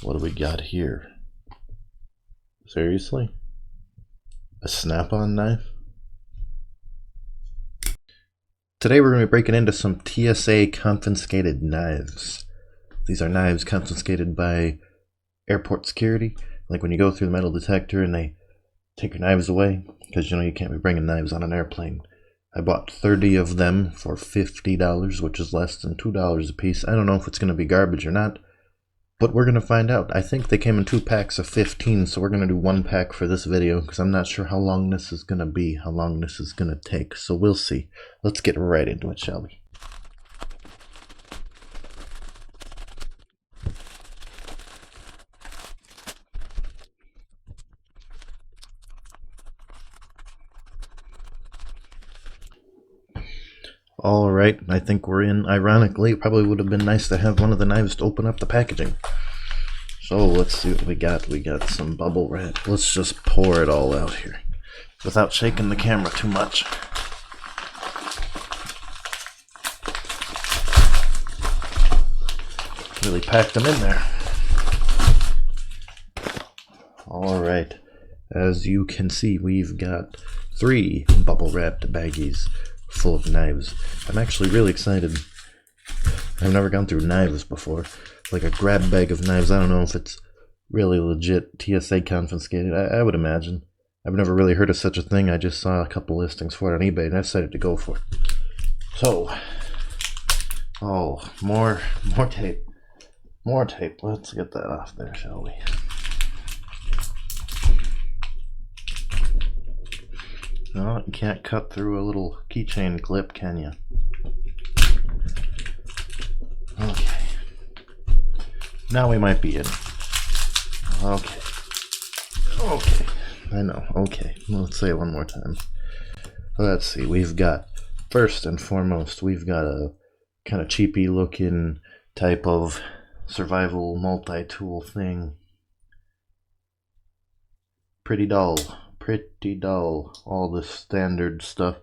What do we got here? Seriously? A snap-on knife? Today we're going to be breaking into some TSA confiscated knives. These are knives confiscated by airport security. Like when you go through the metal detector and they take your knives away, because you know you can't be bringing knives on an airplane. I bought 30 of them for $50, which is less than $2 a piece. I don't know if it's going to be garbage or not, but we're going to find out. I think they came in 2 packs of 15, so we're going to do 1 pack for this video, because I'm not sure how long this is going to be, how long this is going to take, so we'll see. Let's get right into it, shall we? Alright, I think we're in. Ironically, it probably would have been nice to have one of the knives to open up the packaging. So let's see what we got. We got some bubble wrap. Let's just pour it all out here without shaking the camera too much. Really packed them in there. Alright, as you can see, we've got 3 bubble wrapped baggies full of knives. I'm actually really excited. I've never gone through knives before. Like a grab bag of knives. I don't know if it's really legit TSA confiscated. I would imagine. I've never really heard of such a thing. I just saw a couple listings for it on eBay and I decided to go for it. So, oh, more tape. More tape. Let's get that off there, shall we? No, you can't cut through a little keychain clip, can you? Okay. Now we might be in. Okay. Okay. I know. Okay. Let's say it one more time. Let's see. We've got, first and foremost, we've got a kind of cheapy looking type of survival multi-tool thing. Pretty dull. Pretty dull. All the standard stuff.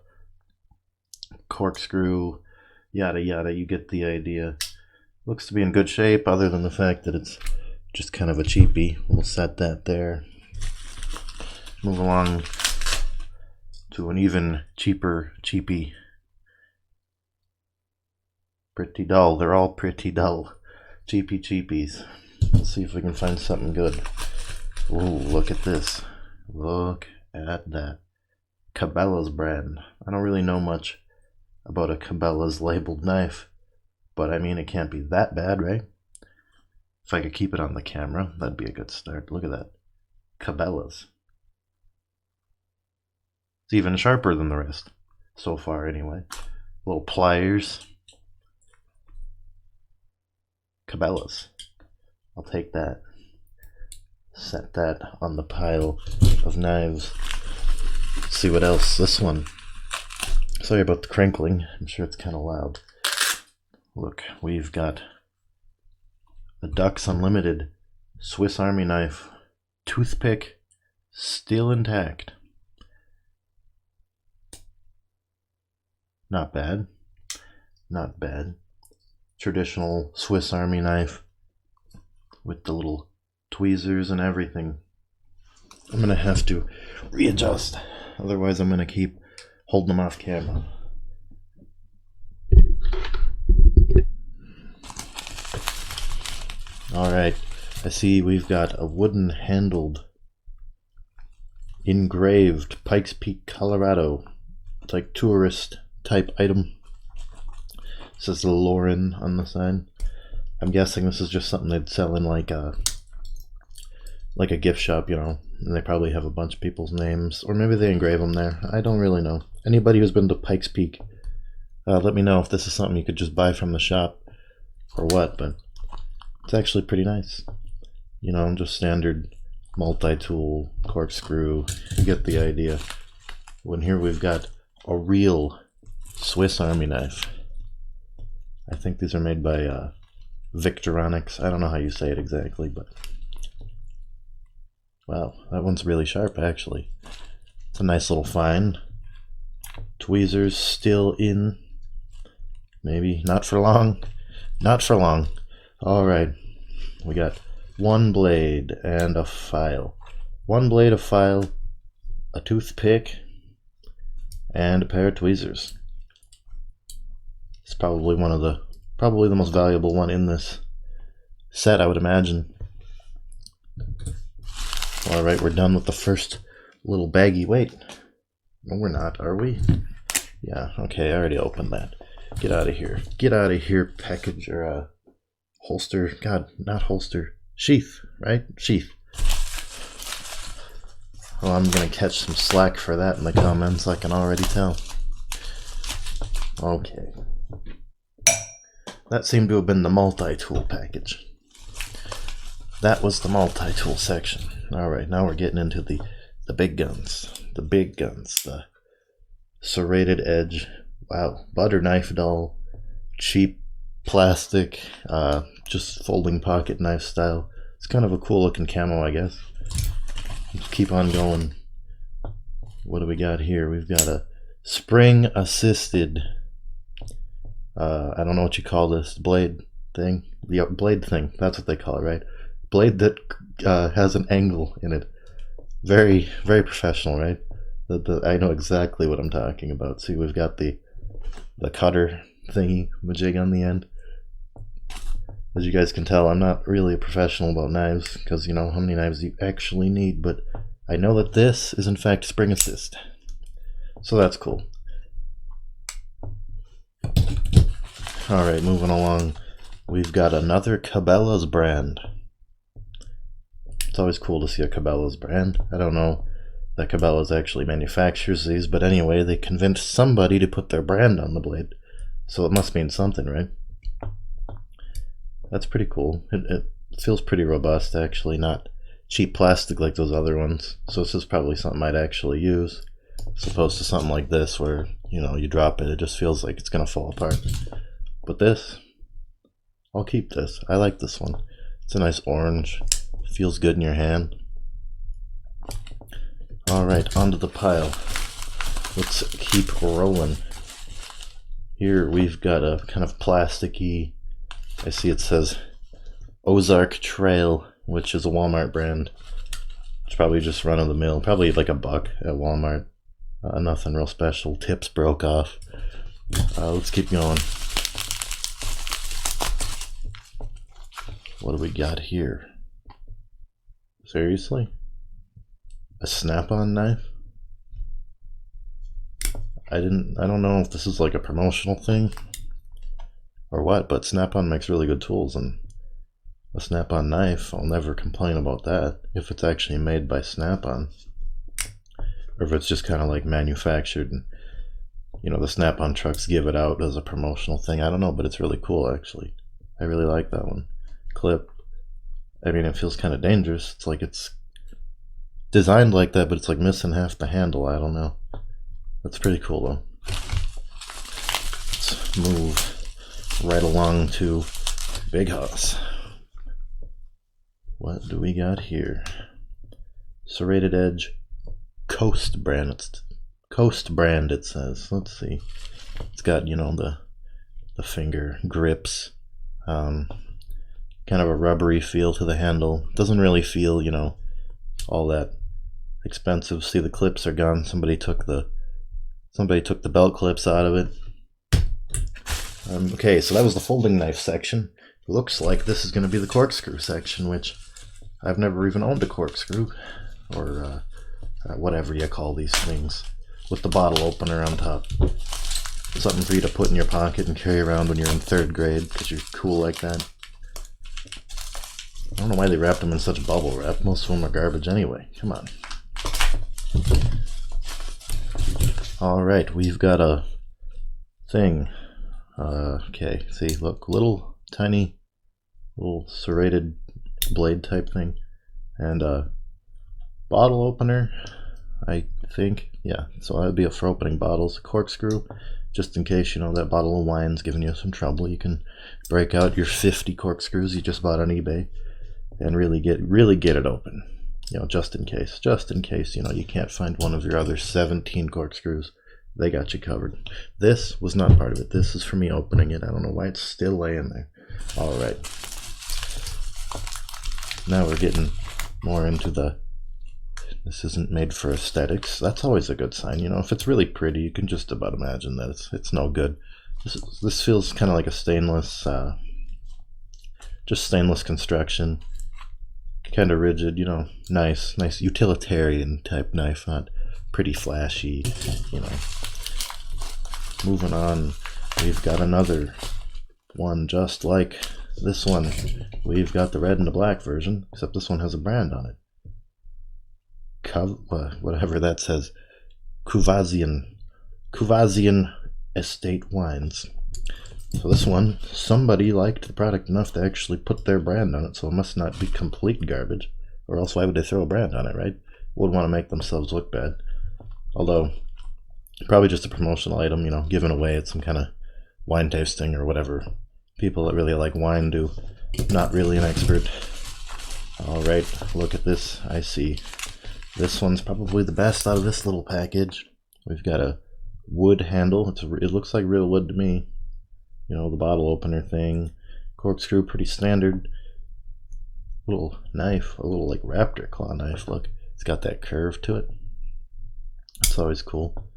Corkscrew, yada yada, you get the idea. Looks to be in good shape, other than the fact that it's just kind of a cheapie. We'll set that there. Move along to an even cheaper cheapie. Pretty dull. They're all pretty dull. Cheapy cheapies. Let's see if we can find something good. Ooh, look at this. Look at that. Cabelas brand. I don't really know much about a Cabelas labeled knife, but I mean it can't be that bad, right? If I could keep it on the camera, that'd be a good start. Look at that. Cabelas. It's even sharper than the rest. So far, anyway. Little pliers. Cabelas. I'll take that. Set that on the pile of knives. Let's see what else. This one. Sorry about the crinkling. I'm sure it's kind of loud. Look, we've got a Dux Unlimited Swiss Army knife. Toothpick still intact. Not bad. Not bad. Traditional Swiss Army knife with the little tweezers and everything. I'm gonna have to readjust, otherwise I'm gonna keep holding them off camera. Alright, I see we've got a wooden handled engraved Pikes Peak, Colorado. It's like tourist type item. It says Lauren on the side. I'm guessing this is just something they'd sell in like a gift shop, you know, and they probably have a bunch of people's names, or maybe they engrave them there. I don't really know. Anybody who's been to Pikes Peak, let me know if this is something you could just buy from the shop or what, but it's actually pretty nice. You know, just standard multi-tool, corkscrew, you get the idea. When here we've got a real Swiss Army knife. I think these are made by Victoronics. I don't know how you say it exactly, but wow, that one's really sharp actually. It's a nice little find. Tweezers still in. Maybe not for long. Not for long. Alright, we got one blade and a file. One blade, a file, a toothpick, and a pair of tweezers. It's probably the most valuable one in this set, I would imagine. Alright, we're done with the first little baggie. Wait, no we're not, are we? Yeah, okay, I already opened that. Get out of here. Get out of here, package, or holster. God, not holster. Sheath, right? Sheath. Oh, I'm gonna catch some slack for that in the comments, I can already tell. Okay. That seemed to have been the multi-tool package. That was the multi-tool section. Alright, now we're getting into the big guns. The big guns. The Serrated Edge. Wow. Butter knife dull. Cheap plastic. Just folding pocket knife style. It's kind of a cool looking camo, I guess. Let's keep on going. What do we got here? We've got a spring assisted, I don't know what you call this, blade thing. The blade thing, that's what they call it, right? Blade that has an angle in it. Very, very professional, right? I know exactly what I'm talking about. See, we've got the cutter thingy, majig on the end. As you guys can tell, I'm not really a professional about knives, because you know how many knives you actually need, but I know that this is in fact spring assist. So that's cool. Alright, moving along. We've got another Cabelas brand. It's always cool to see a Cabelas brand. I don't know that Cabelas actually manufactures these, but anyway, they convinced somebody to put their brand on the blade. So it must mean something, right? That's pretty cool. It feels pretty robust, actually, not cheap plastic like those other ones. So this is probably something I'd actually use, as opposed to something like this where, you know, you drop it, it just feels like it's gonna fall apart. But this, I'll keep this. I like this one. It's a nice orange. Feels good in your hand. Alright, onto the pile. Let's keep rolling. Here we've got a kind of plasticky, I see it says Ozark Trail, which is a Walmart brand. It's probably just run of the mill, probably like $1 at Walmart. Nothing real special. Tips broke off. Let's keep going. What do we got here? Seriously? A snap-on knife? I don't know if this is like a promotional thing or what, but Snap-on makes really good tools, and a Snap-on knife, I'll never complain about that if it's actually made by Snap-on, or if it's just kind of like manufactured and, you know, the Snap-on trucks give it out as a promotional thing. I don't know, but it's really cool actually. I really like that one. Clip. I mean, it feels kind of dangerous. It's like it's designed like that, but it's like missing half the handle. I don't know. That's pretty cool though. Let's move right along to Big Hoss. What do we got here? Serrated Edge Coast brand. It's Coast brand, it says. Let's see. It's got, you know, the finger grips. Kind of a rubbery feel to the handle. Doesn't really feel, you know, all that expensive. See, the clips are gone. Somebody took the belt clips out of it. Okay, so that was the folding knife section. Looks like this is going to be the corkscrew section, which I've never even owned a corkscrew, or whatever you call these things, with the bottle opener on top. Something for you to put in your pocket and carry around when you're in 3rd grade, because you're cool like that. I don't know why they wrapped them in such bubble wrap. Most of them are garbage anyway. Come on. Alright, we've got a thing. Okay, see, look, little tiny little serrated blade type thing, and a bottle opener, I think. Yeah, so that would be for opening bottles. A corkscrew, just in case, you know, that bottle of wine's giving you some trouble. You can break out your 50 corkscrews you just bought on eBay and really get it open, you know, just in case, you know, you can't find one of your other 17 corkscrews. They got you covered. This was not part of it. This is for me opening it. I don't know why it's still laying there. All right. Now we're getting more into the, this isn't made for aesthetics. That's always a good sign, you know. If it's really pretty, you can just about imagine that it's no good. This feels kind of like a stainless, just stainless construction. Kind of rigid, you know, nice utilitarian type knife, not pretty flashy, you know. Moving on, we've got another one just like this one. We've got the red and the black version, except this one has a brand on it. Whatever that says. Cuvasian Estate Wines. So this one, somebody liked the product enough to actually put their brand on it, so it must not be complete garbage. Or else why would they throw a brand on it, right? Wouldn't want to make themselves look bad. Although, probably just a promotional item, you know, given away at some kind of wine tasting or whatever people that really like wine do. Not really an expert. Alright, look at this. I see. This one's probably the best out of this little package. We've got a wood handle. It looks like real wood to me. You know, the bottle opener thing. Corkscrew, pretty standard. Little knife, a little like raptor claw knife. Look, it's got that curve to it. It's always cool.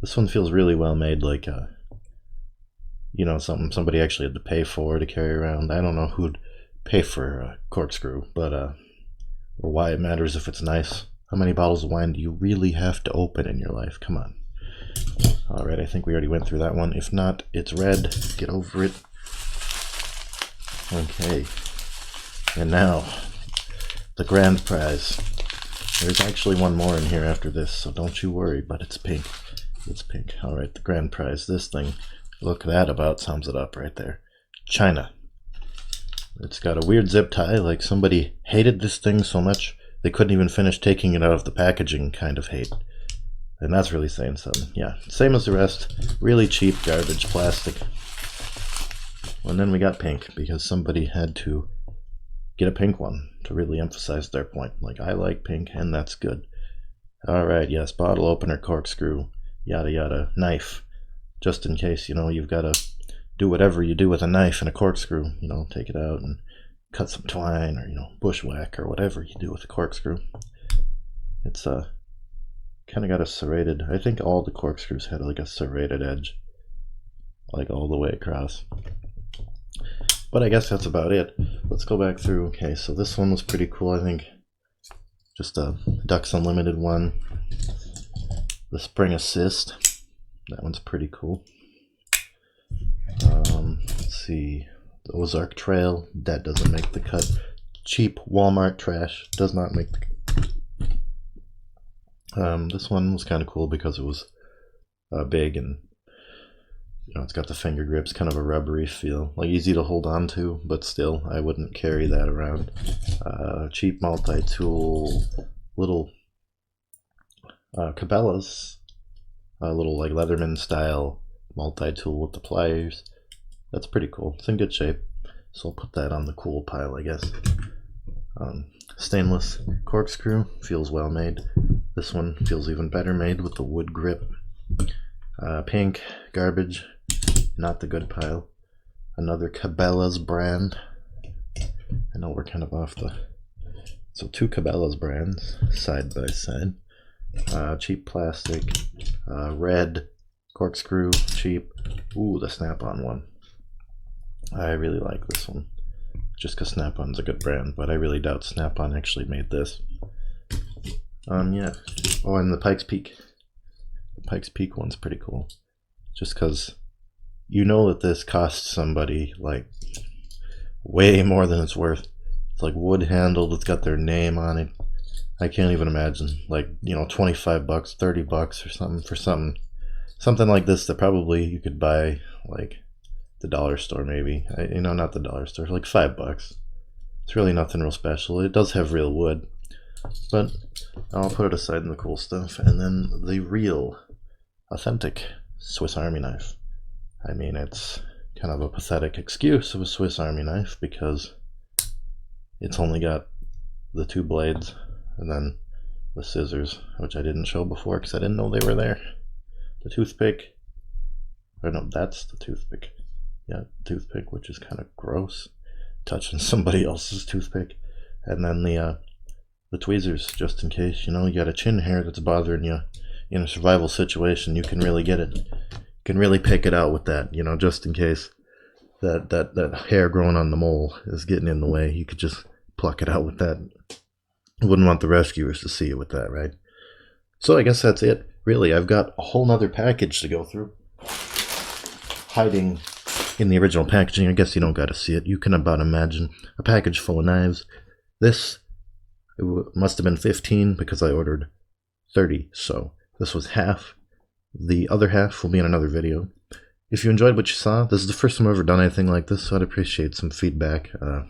This one feels really well made, like you know, something somebody actually had to pay for to carry around. I don't know who'd pay for a corkscrew, but or why it matters if it's nice. How many bottles of wine do you really have to open in your life? Come on. Alright, I think we already went through that one. If not, it's red. Get over it. Okay. And now, the grand prize. There's actually one more in here after this, so don't you worry, but it's pink. It's pink. Alright, the grand prize. This thing, look, that about sums it up right there. China. It's got a weird zip tie, like somebody hated this thing so much they couldn't even finish taking it out of the packaging kind of hate. And that's really saying something. Yeah, same as the rest. Really cheap garbage plastic. And then we got pink, because somebody had to get a pink one to really emphasize their point. Like, I like pink, and that's good. Alright, yes, bottle opener, corkscrew, yada yada, knife. Just in case, you know, you've got to do whatever you do with a knife and a corkscrew. You know, take it out and cut some twine, or, you know, bushwhack, or whatever you do with a corkscrew. It's kind of got a serrated, I think all the corkscrews had like a serrated edge, like all the way across. But I guess that's about it. Let's go back through. Okay, so this one was pretty cool, I think. Just a Ducks Unlimited one. The Spring Assist. That one's pretty cool. Let's see. The Ozark Trail. That doesn't make the cut. Cheap Walmart trash. Does not make the cut. This one was kind of cool because it was big, and you know, it's got the finger grips, kind of a rubbery feel, like easy to hold on to, but still I wouldn't carry that around. Cheap multi-tool, little Cabelas, a little like Leatherman style multi-tool with the pliers. That's pretty cool. It's in good shape, so I'll put that on the cool pile, I guess. Stainless corkscrew, feels well made. This one feels even better made with the wood grip. Pink, garbage, not the good pile. Another Cabelas brand. I know we're kind of off the... So two Cabelas brands, side by side. Cheap plastic, red, corkscrew, cheap. Ooh, the Snap-on one. I really like this one. Just because Snap-on's a good brand, but I really doubt Snap-on actually made this. Yeah. Oh, and the Pikes Peak. The Pikes Peak one's pretty cool. Just because you know that this costs somebody, like, way more than it's worth. It's like wood handled, it's got their name on it. I can't even imagine, like, you know, 25 bucks, 30 bucks or something for something like this that probably you could buy, like, the dollar store maybe. You know, not the dollar store, like $5. It's really nothing real special. It does have real wood, but I'll put it aside in the cool stuff. And then the real, authentic Swiss Army knife. I mean, it's kind of a pathetic excuse of a Swiss Army knife because it's only got the two blades and then the scissors, which I didn't show before because I didn't know they were there. The toothpick, or no, that's the toothpick. Yeah, toothpick, which is kind of gross. touching somebody else's toothpick. And then the tweezers, just in case, you know, you got a chin hair that's bothering you in a survival situation, you can really get it. You can really pick it out with that, you know, just in case that hair growing on the mole is getting in the way. You could just pluck it out with that. Wouldn't want the rescuers to see you with that, right? So I guess that's it. Really, I've got a whole nother package to go through. Hiding in the original packaging, I guess you don't got to see it. You can about imagine a package full of knives. This must have been 15 because I ordered 30, so this was half. The other half will be in another video. If you enjoyed what you saw, this is the first time I've ever done anything like this, so I'd appreciate some feedback. It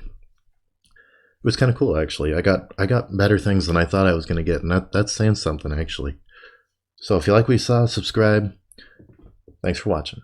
was kind of cool, actually. I got better things than I thought I was going to get, and that's saying something, actually. So if you like what you saw, subscribe. Thanks for watching.